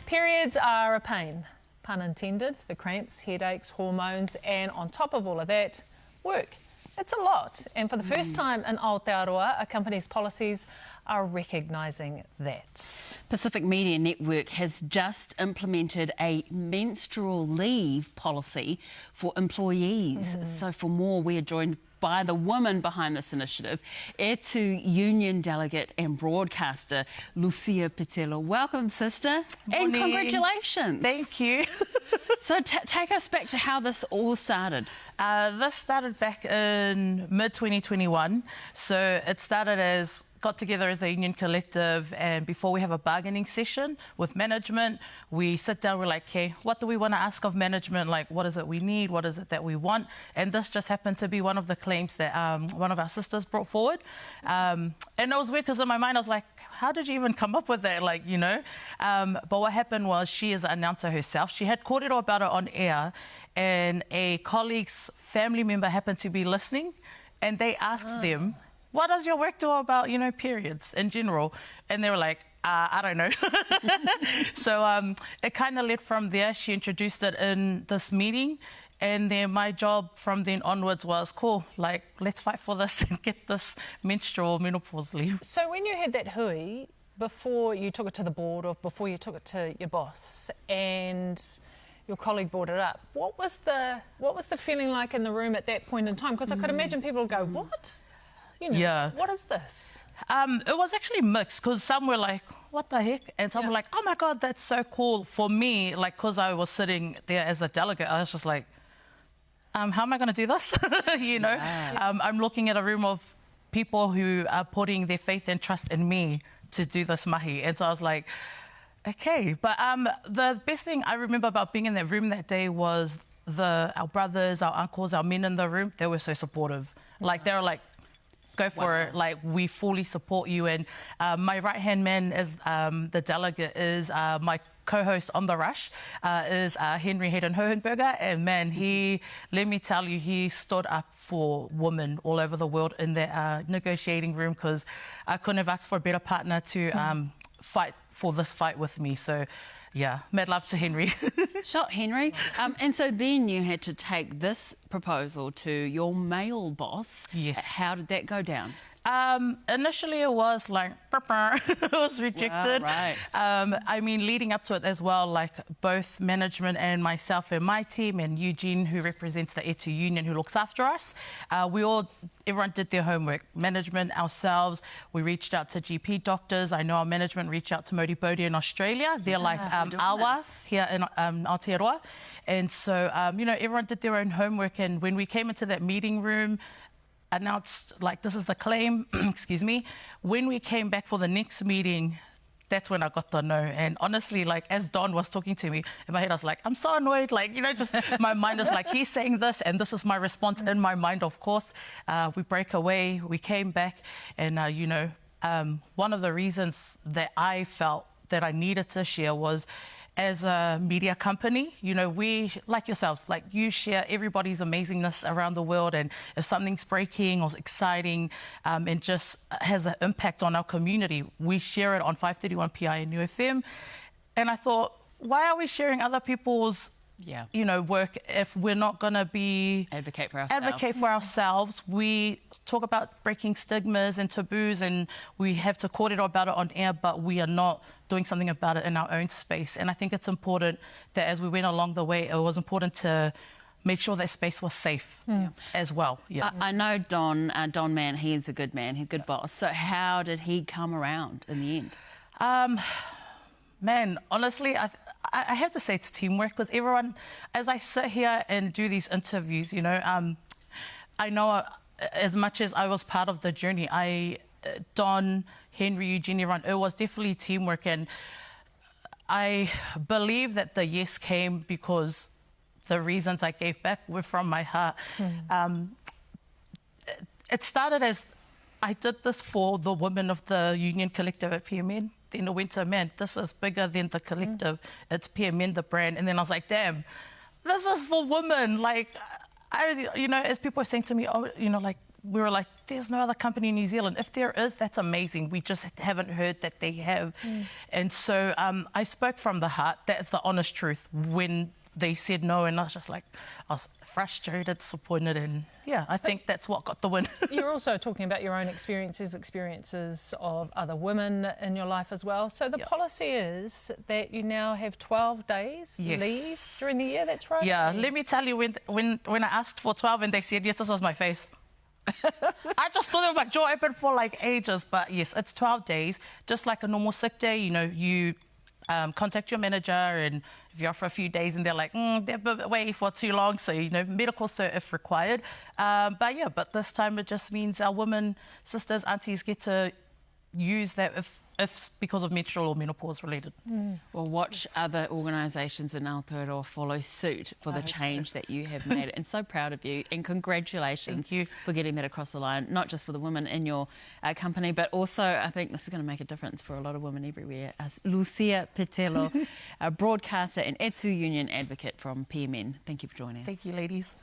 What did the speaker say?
Periods are a pain, pun intended. The cramps, headaches, hormones, and on top of all of that, work. It's a lot. And for the first time in Aotearoa, a company's policies are recognising that. Pacific Media Network has just implemented a menstrual leave policy for employees. So for more, we are joined by the woman behind this initiative, E2 Union Delegate and Broadcaster, Lucia Petelo. Welcome, sister. Morning. And congratulations. Thank you. So take us back to how this all started. This started back in mid-2021. So it started as got together as a union collective, and before we have a bargaining session with management, we sit down, we're like, okay, what do we want to ask of management? Like, what is it we need? What is it that we want? And this just happened to be one of the claims that one of our sisters brought forward. And it was weird because in my mind, I was like, how did you even come up with that? Like, you know, but what happened was she is an announcer herself. She had kōrero about it on air, and a colleague's family member happened to be listening, and they asked them, what does your work do about, you know, periods in general? And they were like, I don't know. So it kind of led from there. She introduced it in this meeting. And then my job from then onwards was, cool, like, let's fight for this and get this menstrual menopause leave. So when you had that hui, before you took it to the board or before you took it to your boss and your colleague brought it up, what was the feeling like in the room at that point in time? Because I could imagine people would go, what? You know, yeah. What is this? It was actually mixed, because some were like, what the heck? And some were like, oh my God, that's so cool. For me, like, because I was sitting there as a delegate, I was just like, how am I going to do this? You know, I'm looking at a room of people who are putting their faith and trust in me to do this mahi. And so I was like, okay. But the best thing I remember about being in that room that day was our brothers, our uncles, our men in the room, they were so supportive. Like, they were like, go for it. Like, we fully support you. And my right-hand man is the delegate is my co-host on The Rush is Henry Hayden Hohenberger. And man, let me tell you, he stood up for women all over the world in that negotiating room, because I couldn't have asked for a better partner to fight for this fight with me. So yeah, mad love to Henry. Shot, Henry. And so then you had to take this proposal to your male boss. Yes. How did that go down? Initially it was like, it was rejected. Wow, right. I mean, leading up to it as well, like both management and myself and my team and Eugene, who represents the E2 Union, who looks after us, everyone did their homework. Management, ourselves, we reached out to GP doctors. I know our management reached out to Modi Bodhi in Australia. They're like awa here in Aotearoa. And so, you know, everyone did their own homework. And when we came into that meeting room, announced, like, this is the claim, excuse me. When we came back for the next meeting, that's when I got the no. And honestly, like, as Don was talking to me, in my head I was like, I'm so annoyed. Like, you know, just my mind is like, he's saying this, and this is my response in my mind, of course. We break away, we came back, and, you know, one of the reasons that I felt that I needed to share was, as a media company, you know, we, like yourselves, like, you share everybody's amazingness around the world, and if something's breaking or exciting and just has an impact on our community, we share it on 531 PI and UFM. And I thought, why are we sharing other people's you know, work if we're not going to be advocate for ourselves? We talk about breaking stigmas and taboos, and we have to kōrero about it on air, but we are not doing something about it in our own space. And I think it's important that as we went along the way, it was important to make sure that space was safe as well. Yeah. I know Don Mann, he's a good man, he's a good boss. So how did he come around in the end? Man, honestly, I have to say it's teamwork, because everyone, as I sit here and do these interviews, you know, I know as much as I was part of the journey, Don, Henry, Eugene, everyone, it was definitely teamwork. And I believe that the yes came because the reasons I gave back were from my heart. It started as, I did this for the women of the union collective at PMN. Then it went to, man, this is bigger than the collective. It's PMN, the brand. And then I was like, damn, this is for women. Like, you know, as people are saying to me, oh, you know, like, we were like, there's no other company in New Zealand. If there is, that's amazing. We just haven't heard that they have. And so I spoke from the heart. That's the honest truth. When they said no, and I was just like, I was frustrated, disappointed, and yeah, I think that's what got the win. You're also talking about your own experiences of other women in your life as well. So the policy is that you now have 12 days leave during the year, that's right? Yeah, let me tell you, when I asked for 12 and they said yes, this was my face. I just thought my jaw open for like ages, but yes, it's 12 days, just like a normal sick day. You know, you contact your manager, and if you're off for a few days and they're like, they've been away for too long, so, you know, medical cert if required. But this time it just means our women, sisters, aunties get to use that if because of menstrual or menopause related. Well, watch other organisations in Aotearoa follow suit for the change that you have made. And so proud of you, and congratulations for getting that across the line, not just for the women in your company, but also I think this is going to make a difference for a lot of women everywhere. Lucia Petelo, a broadcaster and Etu Union advocate from PMN. Thank you for joining us. Thank you, ladies.